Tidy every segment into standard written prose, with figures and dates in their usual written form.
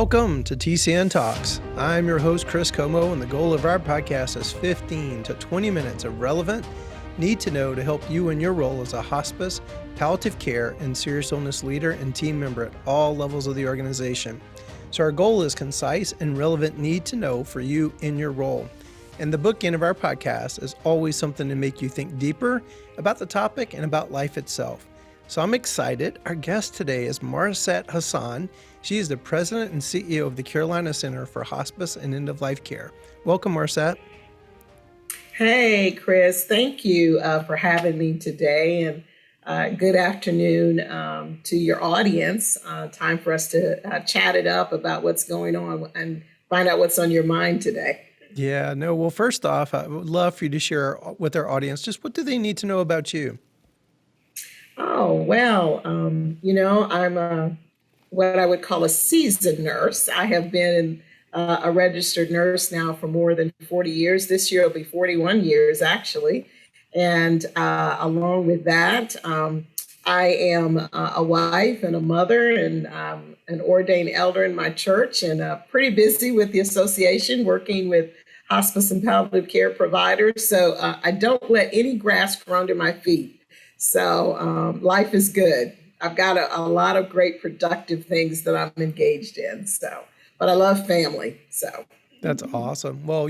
Welcome to TCN Talks. I'm your host, Chris Como, and the goal of our podcast is 15 to 20 minutes of relevant, need to know to help you in your role as a hospice, palliative care, and serious illness leader and team member at all levels of the organization. So our goal is concise and relevant need to know for you in your role. And the bookend of our podcast is always something to make you think deeper about the topic and about life itself. So I'm excited. Our guest today is Marisette Hasan. She is the president and CEO of the Carolina Center for Hospice and End-of-Life Care. Welcome, Marisette. Hey, Chris. Thank you for having me today, and good afternoon to your audience. Time for us to chat it up about what's going on and find out what's on your mind today. Yeah, no, well, first off, I would love for you to share with our audience just what do they need to know about you? Oh, well, I'm what I would call a seasoned nurse. I have been a registered nurse now for more than 40 years. This year will be 41 years, actually. And along with that, I am a wife and a mother and an ordained elder in my church, and pretty busy with the association working with hospice and palliative care providers. So I don't let any grass grow under my feet. So life is good. I've got a lot of great productive things that I'm engaged in. But I love family. So that's awesome. Well,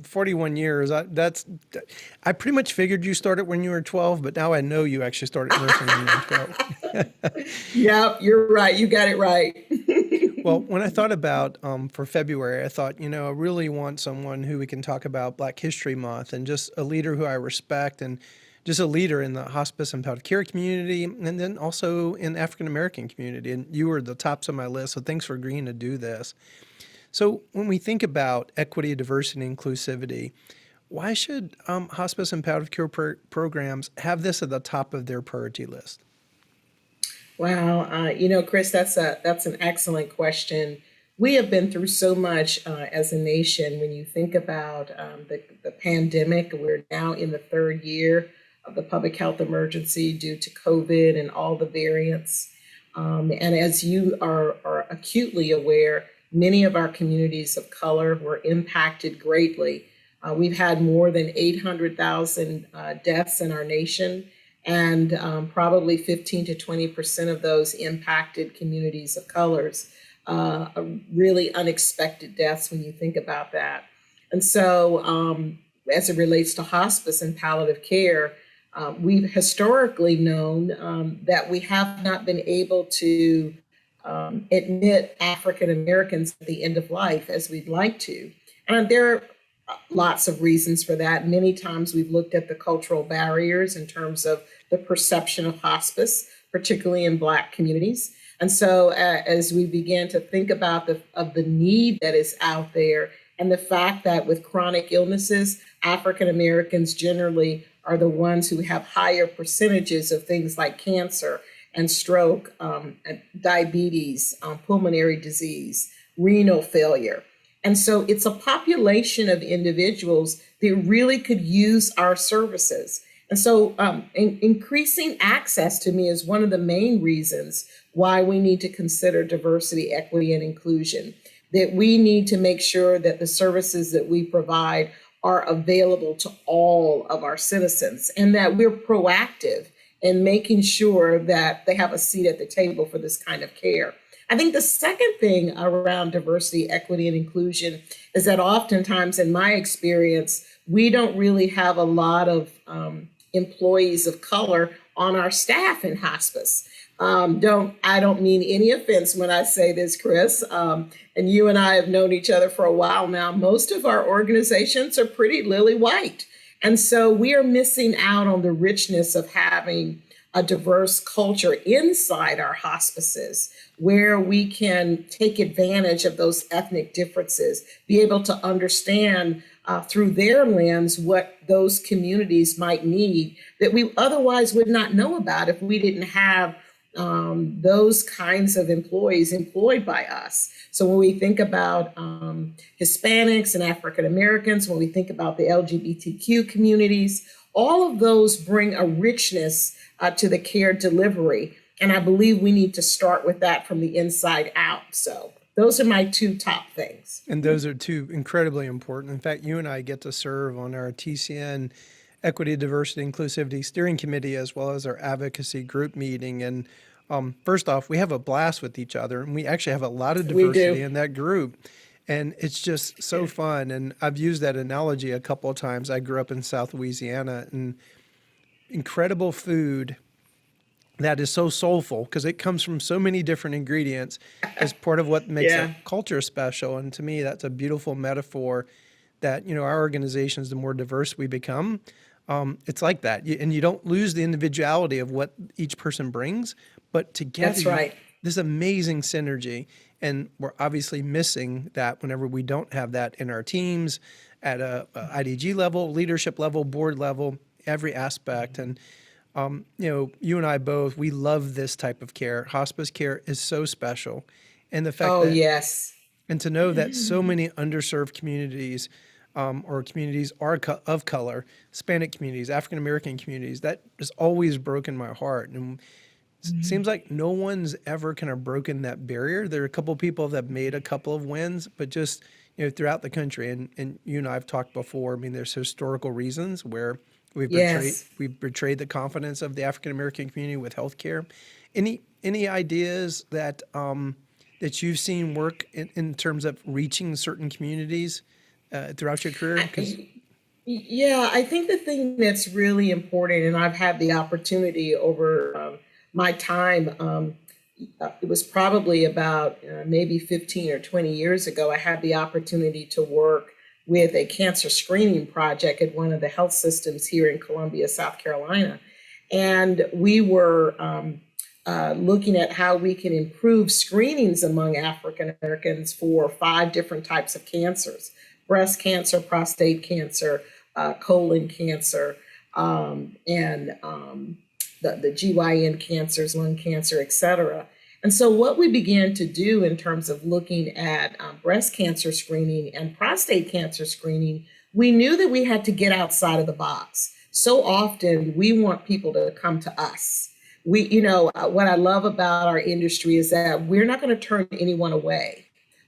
41 years, I pretty much figured you started when you were 12, but now I know you actually started nursing when you were 12. Yep, you're right. You got it right. Well, when I thought about for February, I thought, I really want someone who we can talk about Black History Month and just a leader who I respect and just a leader in the hospice and palliative care community, and then also in the African-American community. And you were the tops of my list, so thanks for agreeing to do this. So when we think about equity, diversity, and inclusivity, why should hospice and palliative care programs have this at the top of their priority list? Wow, Chris, that's an excellent question. We have been through so much as a nation. When you think about the pandemic, we're now in the third year of the public health emergency due to COVID and all the variants. And as you are acutely aware, many of our communities of color were impacted greatly. We've had more than 800,000 deaths in our nation, and probably 15 to 20% of those impacted communities of colors. Really unexpected deaths when you think about that. And so as it relates to hospice and palliative care, we've historically known that we have not been able to admit African Americans at the end of life as we'd like to. And there are lots of reasons for that. Many times we've looked at the cultural barriers in terms of the perception of hospice, particularly in Black communities. And so as we began to think about the need that is out there and the fact that with chronic illnesses, African Americans generally are the ones who have higher percentages of things like cancer and stroke, diabetes, pulmonary disease, renal failure. And so it's a population of individuals that really could use our services. And so increasing access to me is one of the main reasons why we need to consider diversity, equity, and inclusion, that we need to make sure that the services that we provide are available to all of our citizens and that we're proactive in making sure that they have a seat at the table for this kind of care. I think the second thing around diversity, equity, and inclusion is that oftentimes, in my experience, we don't really have a lot of employees of color on our staff in hospice. I don't mean any offense when I say this, Chris, and you and I have known each other for a while now. Most of our organizations are pretty lily white. And so we are missing out on the richness of having a diverse culture inside our hospices where we can take advantage of those ethnic differences, be able to understand through their lens what those communities might need that we otherwise would not know about if we didn't have those kinds of employees employed by us. So when we think about Hispanics and African Americans, when we think about the LGBTQ communities, all of those bring a richness to the care delivery. And I believe we need to start with that from the inside out. So those are my two top things. And those are two incredibly important. In fact, you and I get to serve on our TCN Equity, Diversity, Inclusivity Steering Committee, as well as our advocacy group meeting. And first off, we have a blast with each other, and we actually have a lot of We diversity do. in that group. And it's just so fun. And I've used that analogy a couple of times. I grew up in South Louisiana, and incredible food that is so soulful because it comes from so many different ingredients is part of what makes Yeah, a culture special. And to me, that's a beautiful metaphor that, our organizations, the more diverse we become, it's like that. And you don't lose the individuality of what each person brings, but together that's right. this amazing synergy. And we're obviously missing that whenever we don't have that in our teams at a IDG level, leadership level, board level, every aspect. And you and I both, we love this type of care. Hospice care is so special. And the fact Oh, that, yes. and to know that so many underserved communities or communities are of color, Hispanic communities, African American communities, that has always broken my heart. And it seems like no one's ever kind of broken that barrier. There are a couple of people that have made a couple of wins, but just, throughout the country, and you and I have talked before, I mean, there's historical reasons where Yes. we've betrayed the confidence of the African American community with healthcare. Any ideas that that you've seen work in terms of reaching certain communities throughout your career? Because Yeah, I think the thing that's really important, and I've had the opportunity over my time, it was probably about maybe 15 or 20 years ago, I had the opportunity to work with a cancer screening project at one of the health systems here in Columbia, South Carolina. And we were looking at how we can improve screenings among African Americans for 5 different types of cancers: breast cancer, prostate cancer, colon cancer, and the GYN cancers, lung cancer, et cetera. And so, what we began to do in terms of looking at breast cancer screening and prostate cancer screening, we knew that we had to get outside of the box. So often, we want people to come to us. What I love about our industry is that we're not going to turn anyone away.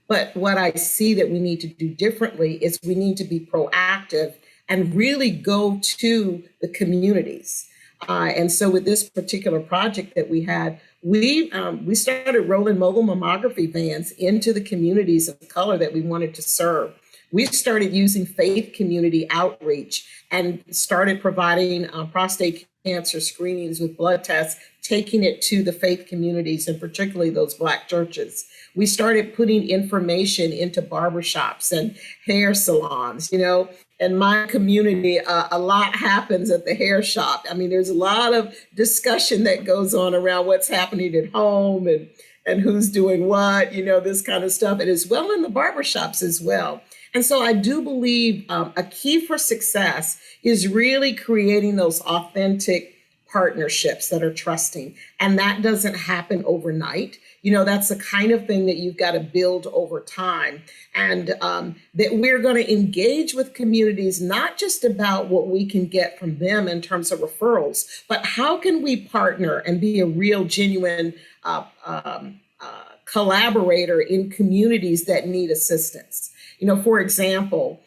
But what I see that we need to do differently is we need to be proactive and really go to the communities. And so with this particular project that we had, we started rolling mobile mammography vans into the communities of color that we wanted to serve. We started using faith community outreach and started providing prostate cancer screenings with blood tests, taking it to the faith communities and particularly those Black churches. We started putting information into barbershops and hair salons. In my community, a lot happens at the hair shop. I mean, there's a lot of discussion that goes on around what's happening at home and who's doing what, this kind of stuff, and as well in the barbershops as well. And so I do believe a key for success is really creating those authentic partnerships that are trusting. And that doesn't happen overnight. That's the kind of thing that you've got to build over time. And that we're going to engage with communities, not just about what we can get from them in terms of referrals, but how can we partner and be a real, genuine collaborator in communities that need assistance. For example,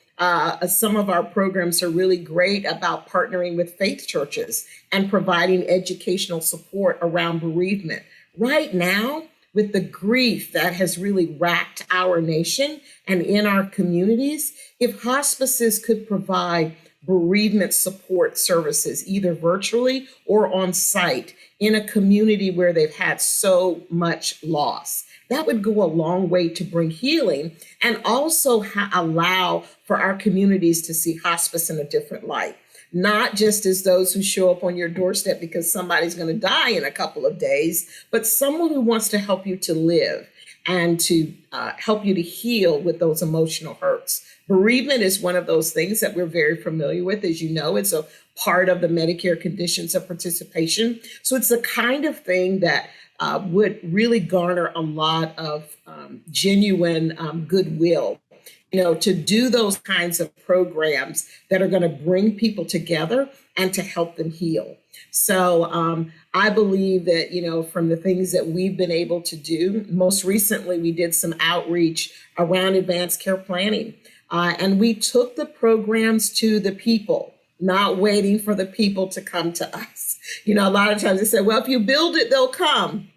some of our programs are really great about partnering with faith churches and providing educational support around bereavement. Right now, with the grief that has really racked our nation and in our communities, if hospices could provide bereavement support services, either virtually or on site, in a community where they've had so much loss, that would go a long way to bring healing and also allow for our communities to see hospice in a different light. Not just as those who show up on your doorstep because somebody's going to die in a couple of days, but someone who wants to help you to live and to help you to heal with those emotional hurts. Bereavement is one of those things that we're very familiar with. As you know, it's a part of the Medicare conditions of participation. So it's the kind of thing that would really garner a lot of genuine goodwill to do those kinds of programs that are going to bring people together and to help them heal. So I believe that, from the things that we've been able to do, most recently, we did some outreach around advanced care planning. And we took the programs to the people, not waiting for the people to come to us. A lot of times they say, well, if you build it, they'll come.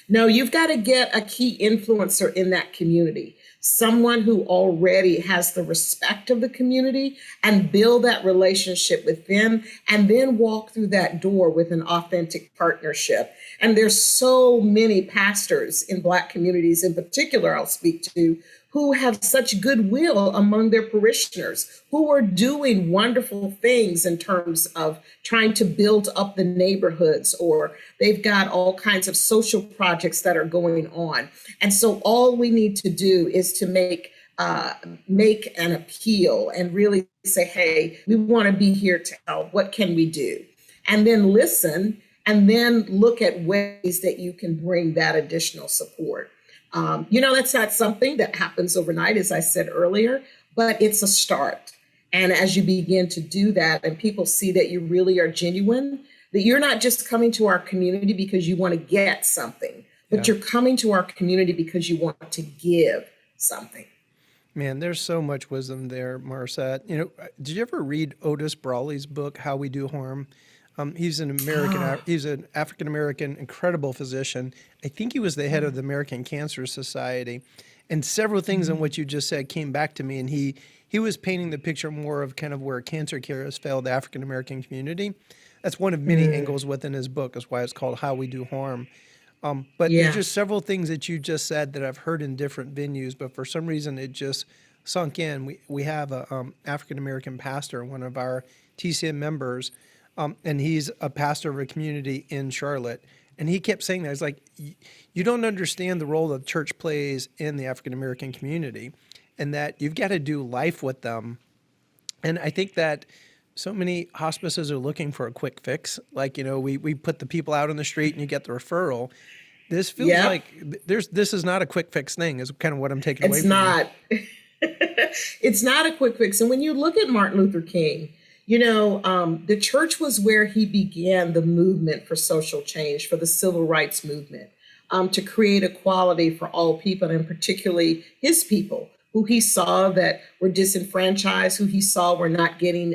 No, you've got to get a key influencer in that community, someone who already has the respect of the community, and build that relationship with them, and then walk through that door with an authentic partnership. And there's so many pastors in Black communities in particular, I'll speak to, who have such goodwill among their parishioners, who are doing wonderful things in terms of trying to build up the neighborhoods, or they've got all kinds of social projects that are going on. And so all we need to do is to make an appeal and really say, hey, we want to be here to help. What can we do? And then listen, and then look at ways that you can bring that additional support. That's not something that happens overnight, as I said earlier, but it's a start. And as you begin to do that and people see that you really are genuine, that you're not just coming to our community because you want to get something, but you're coming to our community because you want to give something. Man, there's so much wisdom there, Marisette. Did you ever read Otis Brawley's book, How We Do Harm? He's an he's an African-American, incredible physician. I think he was the head of the American Cancer Society. And several things in what you just said came back to me. And he was painting the picture more of kind of where cancer care has failed the African-American community. That's one of many angles within his book. That's why it's called How We Do Harm. But there's just several things that you just said that I've heard in different venues, but for some reason it just sunk in. We have a African-American pastor, one of our TCM members, and he's a pastor of a community in Charlotte. And he kept saying that. He's like, you don't understand the role that church plays in the African-American community, and that you've got to do life with them. And I think that so many hospices are looking for a quick fix. Like, we put the people out on the street and you get the referral. This feels like this is not a quick fix thing, is kind of what I'm taking away from it. It's not a quick fix. And when you look at Martin Luther King, the church was where he began the movement for social change, for the civil rights movement, to create equality for all people, and particularly his people, who he saw that were disenfranchised, who he saw were not getting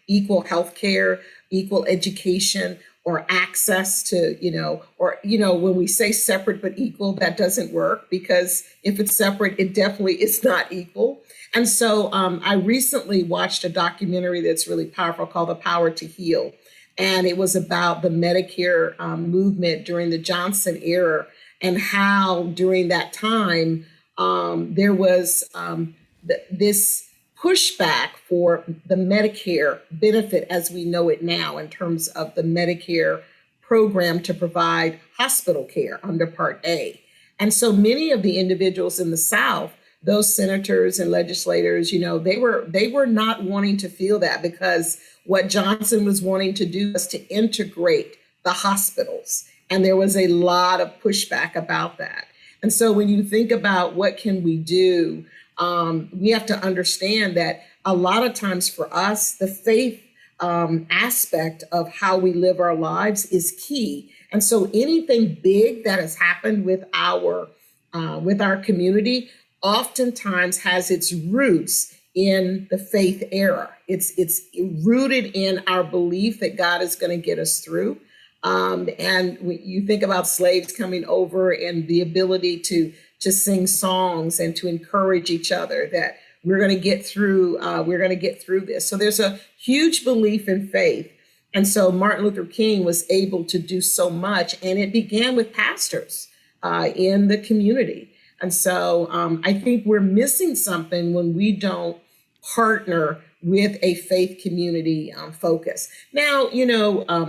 equal health care, equal education, or access to, when we say separate but equal, that doesn't work, because if it's separate, it definitely is not equal. And so I recently watched a documentary that's really powerful called The Power to Heal. And it was about the Medicare movement during the Johnson era, and how during that time there was this pushback for the Medicare benefit as we know it now, in terms of the Medicare program to provide hospital care under Part A. And so many of the individuals in the South, those senators and legislators, they were not wanting to feel that, because what Johnson was wanting to do was to integrate the hospitals. And there was a lot of pushback about that. And so when you think about what can we do, we have to understand that a lot of times for us, the faith aspect of how we live our lives is key. And so anything big that has happened with our community oftentimes has its roots in the faith era. It's rooted in our belief that God is going to get us through. And when you think about slaves coming over and the ability to sing songs and to encourage each other that we're going to get through this. So there's a huge belief in faith. And so Martin Luther King was able to do so much, and it began with pastors in the community. And so I think we're missing something when we don't partner with a faith community focus. Now,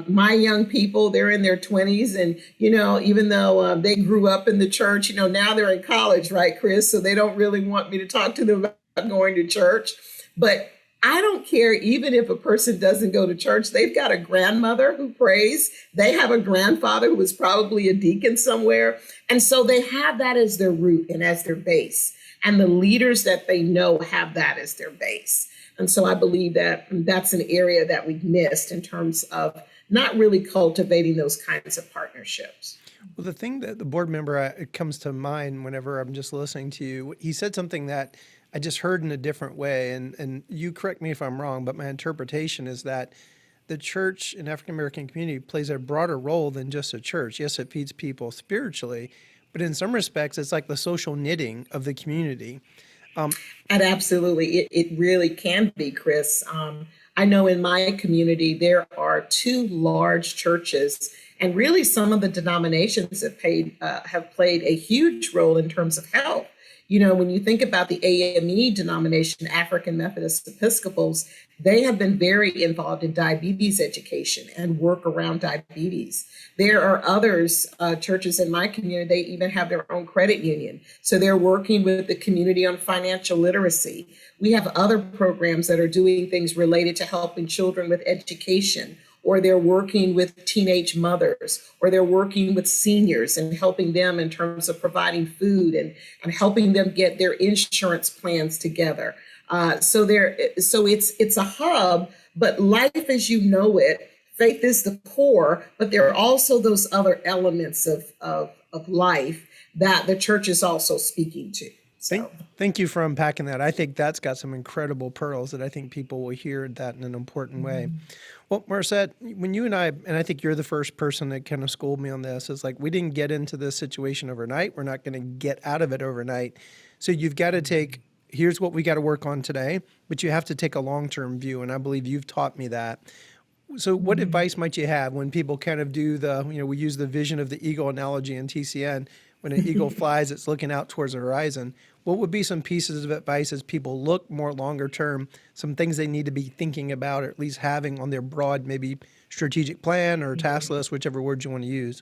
my young people, they're in their 20s, and, even though they grew up in the church, now they're in college, right, Chris? So they don't really want me to talk to them about going to church. But I don't care, even if a person doesn't go to church, they've got a grandmother who prays. They have a grandfather who was probably a deacon somewhere. And so they have that as their root and as their base. and the leaders that they know have that as their base. And so I believe that that's an area that we've missed in terms of not really cultivating those kinds of partnerships. Well, the thing that the board member, it comes to mind whenever I'm just listening to you, he said something that I just heard in a different way. And you correct me if I'm wrong, but my interpretation is that the church and African American community plays a broader role than just a church. Yes, it feeds people spiritually, but in some respects, it's like the social knitting of the community. And absolutely, it really can be, Chris. I know in my community, there are two large churches, and really some of the denominations have played a huge role in terms of health. You know, when you think about the AME denomination, African Methodist Episcopals, they have been very involved in diabetes education and work around diabetes. There are others, churches in my community, they even have their own credit union. So they're working with the community on financial literacy. We have other programs that are doing things related to helping children with education, or they're working with teenage mothers, or they're working with seniors and helping them in terms of providing food and helping them get their insurance plans together. So it's a hub, but life as you know it, faith is the core, but there are also those other elements of life that the church is also speaking to. So. Thank you for unpacking that. I think that's got some incredible pearls that I think people will hear that in an important way. Well, Marisette, when you and I think you're the first person that kind of schooled me on this, is like, we didn't get into this situation overnight. We're not going to get out of it overnight. So you've got to take, here's what we got to work on today, but you have to take a long-term view. And I believe you've taught me that. So what advice might you have when people kind of do we use the vision of the eagle analogy in TCN. When an eagle flies, it's looking out towards the horizon. What would be some pieces of advice as people look more longer term, some things they need to be thinking about, or at least having on their broad, maybe strategic plan or task list, whichever word you want to use?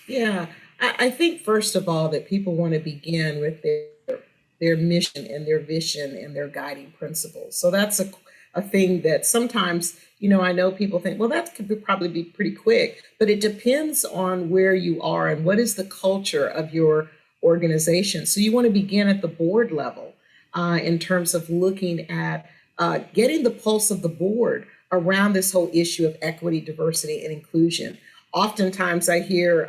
Yeah, I think first of all that people want to begin with their mission and their vision and their guiding principles. So that's a thing that sometimes, I know people think, well, that could probably be pretty quick, but it depends on where you are and what is the culture of your organization. So you want to begin at the board level in terms of looking at getting the pulse of the board around this whole issue of equity, diversity, and inclusion. Oftentimes I hear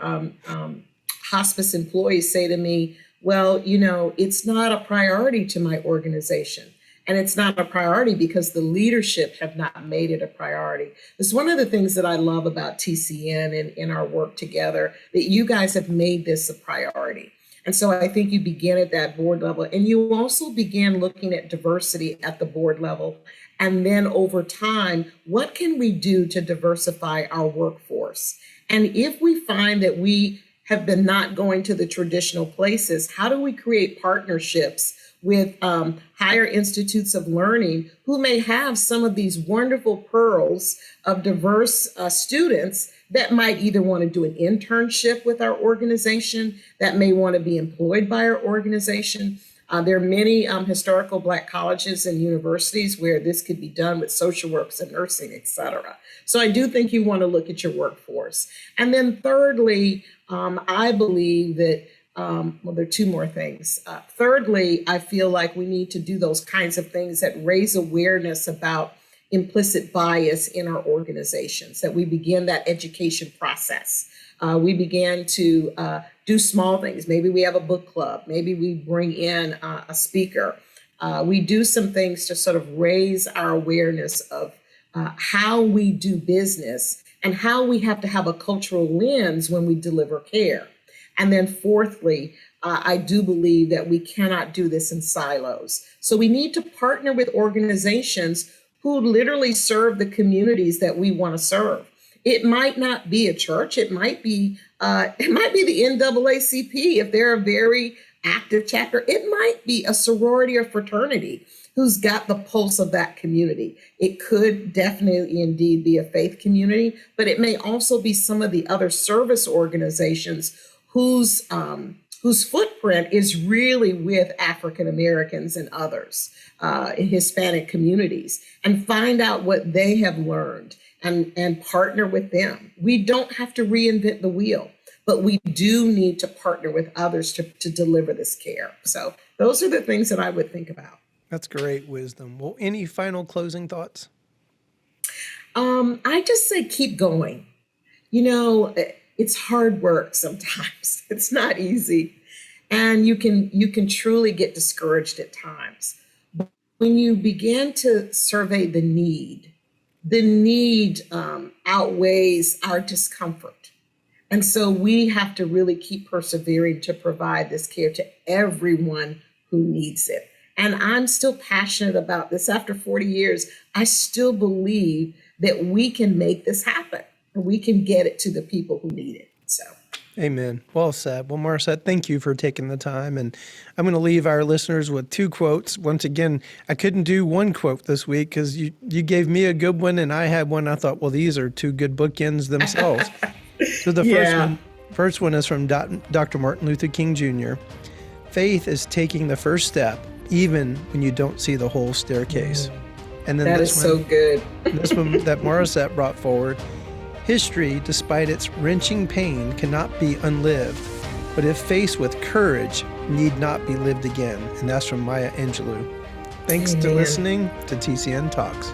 hospice employees say to me, well, it's not a priority to my organization. And it's not a priority because the leadership have not made it a priority. It's one of the things that I love about TCN and in our work together, that you guys have made this a priority. And so I think you begin at that board level, and you also begin looking at diversity at the board level. And then over time, what can we do to diversify our workforce? And if we find that we have been not going to the traditional places, how do we create partnerships with higher institutes of learning who may have some of these wonderful pearls of diverse students that might either want to do an internship with our organization, that may want to be employed by our organization. There are many historical Black colleges and universities where this could be done with social works and nursing, et cetera. So I do think you want to look at your workforce. And then thirdly, I believe that there are two more things. Thirdly, I feel like we need to do those kinds of things that raise awareness about implicit bias in our organizations, that we begin that education process. We began to do small things. Maybe we have a book club. Maybe we bring in a speaker. We do some things to sort of raise our awareness of how we do business and how we have to have a cultural lens when we deliver care. And then fourthly, I do believe that we cannot do this in silos. So we need to partner with organizations who literally serve the communities that we want to serve. It might not be a church. It might be the NAACP if they're a very active chapter. It might be a sorority or fraternity who's got the pulse of that community. It could definitely indeed be a faith community, but it may also be some of the other service organizations whose footprint is really with African Americans and others in Hispanic communities, and find out what they have learned and partner with them. We don't have to reinvent the wheel, but we do need to partner with others to deliver this care. So those are the things that I would think about. That's great wisdom. Well, any final closing thoughts? I just say keep going. You know, it's hard work sometimes. It's not easy. And you can truly get discouraged at times. But when you begin to survey the need outweighs our discomfort. And so we have to really keep persevering to provide this care to everyone who needs it. And I'm still passionate about this. After 40 years, I still believe that we can make this happen. We can get it to the people who need it. So, amen. Well said. Well, Marisette, thank you for taking the time. And I'm going to leave our listeners with 2 quotes. Once again, I couldn't do one quote this week because you gave me a good one and I had one. I thought, well, these are 2 good bookends themselves. So the first one is from Dr. Martin Luther King Jr. Faith is taking the first step, even when you don't see the whole staircase. And then that is so good. This one that Marisette brought forward. History, despite its wrenching pain, cannot be unlived, but if faced with courage, need not be lived again. And that's from Maya Angelou. Thanks to listening to TCN Talks.